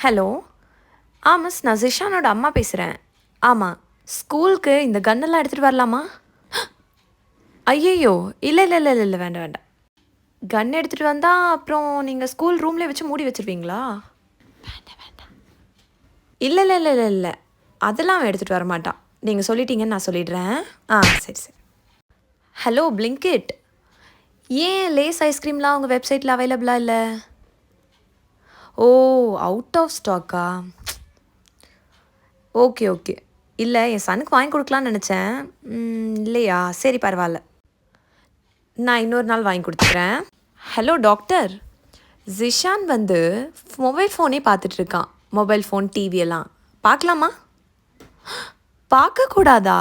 Hello. Miss நான் ஜிஷானோட அம்மா பேசுகிறேன். ஆமாம். ஸ்கூலுக்கு இந்த கன்னெல்லாம் எடுத்துகிட்டு வரலாமா? ஐயையோ! இல்லை இல்லை இல்லை இல்லை வேண்டாம் வேண்டாம். கன் எடுத்துகிட்டு வந்தால் அப்புறம் நீங்கள் ஸ்கூல் ரூம்லேயே வச்சு மூடி வச்சுருவீங்களா? வேண்டாம் வேண்டாம். இல்லை இல்லை இல்லை இல்லை இல்லை அதெல்லாம் அவன் எடுத்துகிட்டு வர மாட்டான். நீங்கள் சொல்லிட்டீங்கன்னு நான் சொல்லிடுறேன். சரி சரி. Hello Blinkit. ஏன் லேஸ் ஐஸ்கிரீம்லாம் உங்கள் வெப்சைட்டில் அவைலபிளாக இல்லை? ஓ, அவுட் ஆஃப் ஸ்டாக்கா? Okay okay. இல்லை என் சனுக்கு வாங்கி கொடுக்கலான்னு நினச்சேன். இல்லையா? சரி பரவாயில்ல. நான் இன்னொரு நாள் வாங்கி கொடுத்துக்கிறேன். Hello doctor. ஜிஷான் வந்து மொபைல் ஃபோனே பார்த்துட்ருக்கான். மொபைல் ஃபோன் டிவி எல்லாம் பார்க்கலாமா? பார்க்கக்கூடாதா?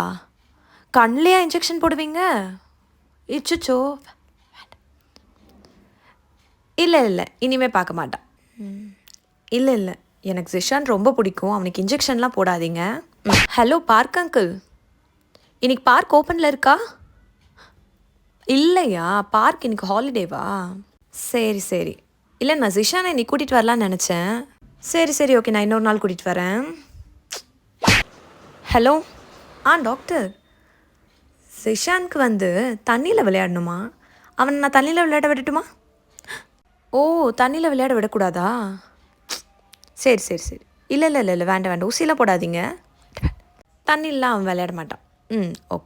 கண்ணிலையா இன்ஜெக்ஷன் போடுவீங்க? இச்சுச்சோ. இல்லை இல்லை இனிமேல் பார்க்க மாட்டான். இல்லை இல்லை எனக்கு ஜிஷான் ரொம்ப பிடிக்கும். அவனுக்கு இன்ஜெக்ஷன்லாம் போடாதீங்க. Hello park uncle. இன்னைக்கு பார்க் ஓப்பனில் இருக்கா? இல்லையா? பார்க் இன்னைக்கு ஹாலிடேவா? சரி சரி. இல்லை நான் ஜிஷானை இன்னைக்கு கூட்டிகிட்டு வரலான்னு நினச்சேன். சரி சரி ஓகே, நான் இன்னொரு நாள் கூட்டிகிட்டு வரேன். ஹலோ. டாக்டர். ஜிஷானுக்கு வந்து தண்ணியில் விளையாடணுமா? அவனை நான் தண்ணியில் விளையாட விடட்டுமா? ஓ, தண்ணியில் விளையாட விடக்கூடாதா? சரி சரி சரி. இல்லை இல்லை இல்லை இல்லை வேண்டாம் வேண்டாம். ஊசியெல்லாம் போடாதீங்க. தண்ணிலாம் அவன் விளையாட மாட்டான். ஓகே.